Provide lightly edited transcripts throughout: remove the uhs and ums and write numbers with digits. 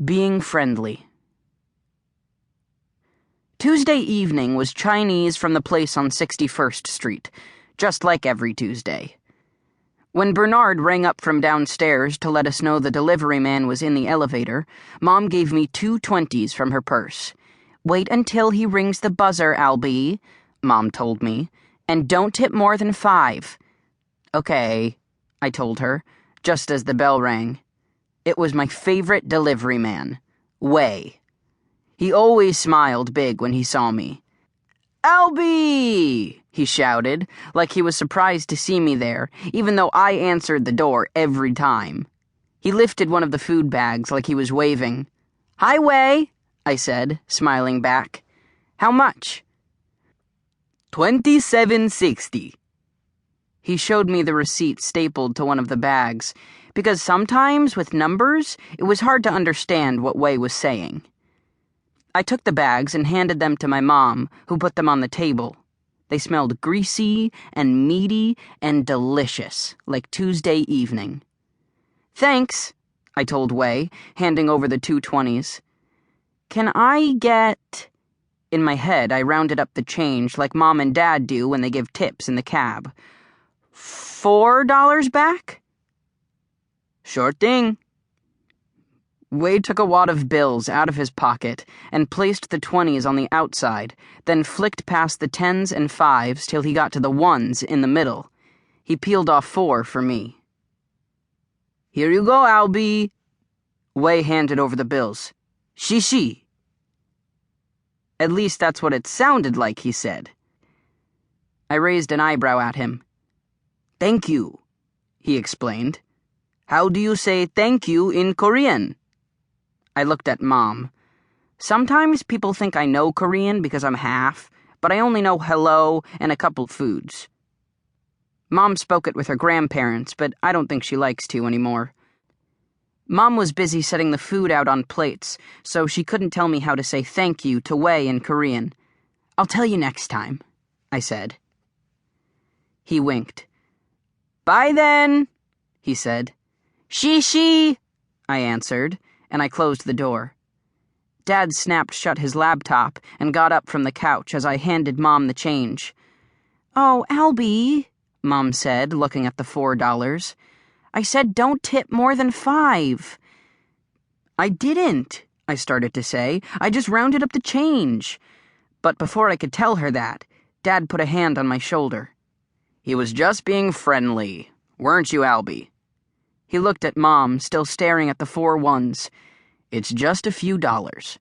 Being friendly. Tuesday evening was Chinese from the place on 61st Street, just like every Tuesday. When Bernard rang up from downstairs to let us know the delivery man was in the elevator, Mom gave me 2 20s from her purse. "Wait until he rings the buzzer, Albie," Mom told me, "and don't tip more than 5. "Okay," I told her, just as the bell rang. It was my favorite delivery man, Wei. He always smiled big when he saw me. "Albie!" he shouted, like he was surprised to see me there, even though I answered the door every time. He lifted one of the food bags like he was waving. "Hi, Wei," I said, smiling back. "How much?" $27.60. He showed me the receipt stapled to one of the bags, because sometimes, with numbers, it was hard to understand what Wei was saying. I took the bags and handed them to my mom, who put them on the table. They smelled greasy and meaty and delicious, like Tuesday evening. "Thanks," I told Wei, handing over the 2 20s. "Can I get..." In my head, I rounded up the change like Mom and Dad do when they give tips in the cab. $4 back? "Sure thing." Wade took a wad of bills out of his pocket and placed the 20s on the outside, then flicked past the 10s and 5s till he got to the 1s in the middle. He peeled off 4 for me. "Here you go, Albie." Wei handed over the bills. "Shishi." At least that's what it sounded like he said. I raised an eyebrow at him. "Thank you," he explained. "How do you say thank you in Korean?" I looked at Mom. Sometimes people think I know Korean because I'm half, but I only know hello and a couple foods. Mom spoke it with her grandparents, but I don't think she likes to anymore. Mom was busy setting the food out on plates, so she couldn't tell me how to say thank you to Wei in Korean. "I'll tell you next time," I said. He winked. "Bye then," he said. "Shishi," I answered, and I closed the door. Dad snapped shut his laptop and got up from the couch as I handed Mom the change. "Oh, Albie," Mom said, looking at the $4. "I said don't tip more than 5. "I didn't," I started to say. "I just rounded up the change." But before I could tell her that, Dad put a hand on my shoulder. "He was just being friendly, weren't you, Albie?" He looked at Mom, still staring at the 4 1s. "It's just a few dollars."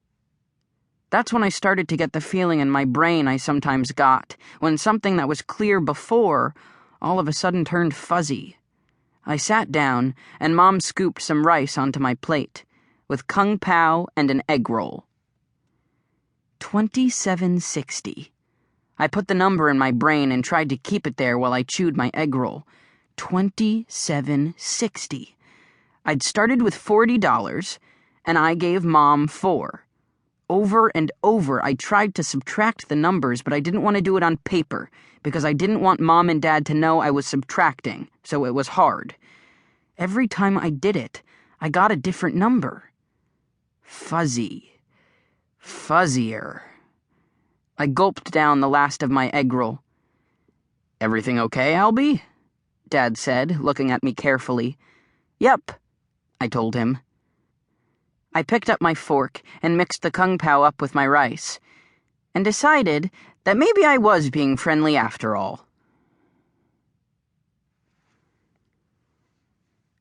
That's when I started to get the feeling in my brain I sometimes got, when something that was clear before all of a sudden turned fuzzy. I sat down, and Mom scooped some rice onto my plate, with kung pao and an egg roll. $27.60. I put the number in my brain and tried to keep it there while I chewed my egg roll. $27.60. I'd started with $40, and I gave Mom 4. Over and over, I tried to subtract the numbers, but I didn't want to do it on paper, because I didn't want Mom and Dad to know I was subtracting, so it was hard. Every time I did it, I got a different number. Fuzzy. Fuzzier. I gulped down the last of my egg roll. "Everything okay, Albie?" Dad said, looking at me carefully. "Yep," I told him. I picked up my fork and mixed the kung pao up with my rice, and decided that maybe I was being friendly after all.